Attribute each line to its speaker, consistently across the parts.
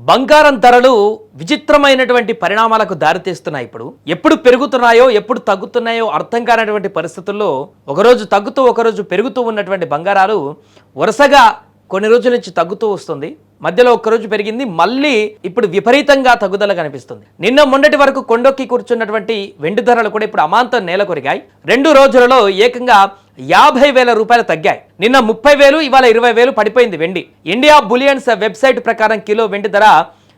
Speaker 1: బంగారం ధరలు విచిత్రమైనటువంటి పరిణామాలకు దారితీస్తున్నాయి. ఎప్పుడు పెరుగుతున్నాయో ఎప్పుడు తగ్గుతున్నాయో అర్థం కానటువంటి పరిస్థితుల్లో ఒకరోజు తగ్గుతూ ఒకరోజు పెరుగుతూ ఉన్నటువంటి బంగారాలు వరుసగా కొన్ని రోజుల నుంచి తగ్గుతూ వస్తుంది. మధ్యలో ఒక్కరోజు పెరిగింది, మళ్ళీ ఇప్పుడు విపరీతంగా తగ్గుదల కనిపిస్తుంది. నిన్న మొన్నటి వరకు కొండొక్కి కూర్చున్నటువంటి వెండి ధరలు కూడా ఇప్పుడు అమాంతం నేల కొరిగాయి. 2 రోజులలో ఏకంగా 50,000 రూపాయలు తగ్గాయి. నిన్న 30,000, ఇవాళ 20,000 పడిపోయింది వెండి. ఇండియా బులియన్స్ వెబ్సైట్ ప్రకారం కిలో వెండి ధర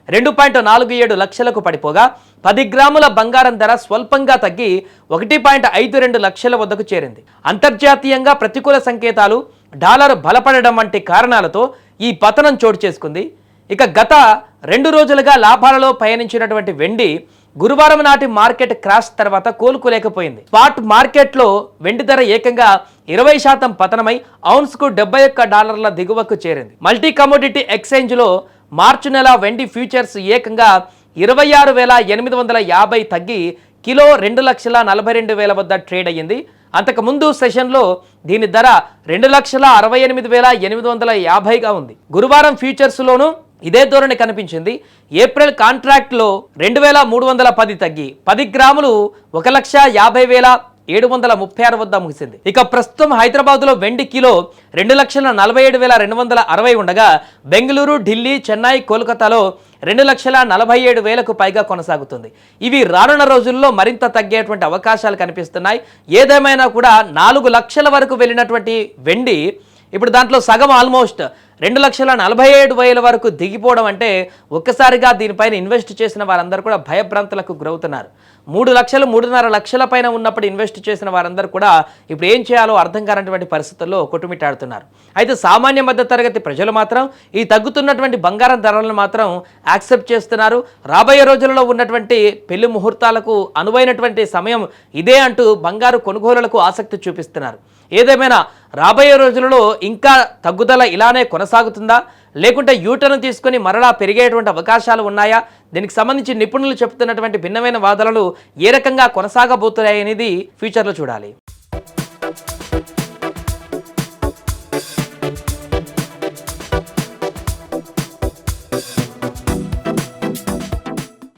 Speaker 1: 2.47 లక్షలకు పడిపోగా 10 గ్రాముల బంగారం ధర స్వల్పంగా తగ్గి 1.52 లక్షల వద్దకు చేరింది. అంతర్జాతీయంగా ప్రతికూల సంకేతాలు, డాలర్ బలపడడం వంటి కారణాలతో ఈ పతనం చోటు చేసుకుంది. ఇక గత 2 రోజులుగా లాభాలలో పయనించినటువంటి వెండి గురువారం నాటి మార్కెట్ క్రాష్ తర్వాత కోలుకోలేకపోయింది. స్పాట్ మార్కెట్లో వెండి ధర ఏకంగా 20% పతనమై ఔన్స్కు $71 దిగువకు చేరింది. మల్టీ కమోడిటీ ఎక్స్చేంజ్లో మార్చి నెల వెండి ఫ్యూచర్స్ ఏకంగా 26,850 తగ్గి కిలో 2,42,000 వద్ద ట్రేడ్ అయ్యింది. అంతకుముందు సెషన్లో దీని ధర 2,68,850గా ఉంది. గురువారం ఫ్యూచర్స్లోనూ ఇదే ధోరణి కనిపించింది. ఏప్రిల్ కాంట్రాక్ట్లో 2,310 తగ్గి 10 గ్రాములు 1,50,736 వద్ద ముగిసింది. ఇక ప్రస్తుతం హైదరాబాద్లో వెండి కిలో 2,47,260 ఉండగా బెంగళూరు, ఢిల్లీ, చెన్నై, కోల్కతాలో 2,47,000కు పైగా కొనసాగుతుంది. ఇవి రానున్న రోజుల్లో మరింత తగ్గేటువంటి అవకాశాలు కనిపిస్తున్నాయి. ఏదేమైనా కూడా 4 లక్షల వరకు వెళ్ళినటువంటి వెండి ఇప్పుడు దాంట్లో సగం ఆల్మోస్ట్ 2,47,000 వరకు దిగిపోవడం అంటే ఒక్కసారిగా దీనిపైన ఇన్వెస్ట్ చేసిన వారందరూ కూడా భయభ్రాంతులకు గురవుతున్నారు. 3 లక్షలు 3.5 లక్షల పైన ఉన్నప్పుడు ఇన్వెస్ట్ చేసిన వారందరూ కూడా ఇప్పుడు ఏం చేయాలో అర్థం కానటువంటి పరిస్థితుల్లో కొట్టుమిట్టాడుతున్నారు. అయితే సామాన్య మధ్య తరగతి ప్రజలు మాత్రం ఈ తగ్గుతున్నటువంటి బంగారం ధరలను మాత్రం యాక్సెప్ట్ చేస్తున్నారు. రాబోయే రోజులలో ఉన్నటువంటి పెళ్లి ముహూర్తాలకు అనువైనటువంటి సమయం ఇదే అంటూ బంగారు కొనుగోలులకు ఆసక్తి చూపిస్తున్నారు. ఏదేమైనా రాబోయే రోజులలో ఇంకా తగ్గుదల ఇలానే కొనసాగుతుందా, లేకుంటే యూటర్న్ తీసుకొని మరలా పెరిగేటువంటి అవకాశాలు ఉన్నాయా? దీనికి సంబంధించి నిపుణులు చెబుతున్నటువంటి భిన్నమైన వాదనలు ఏ రకంగా కొనసాగబోతున్నాయి అనేది ఫ్యూచర్లో చూడాలి.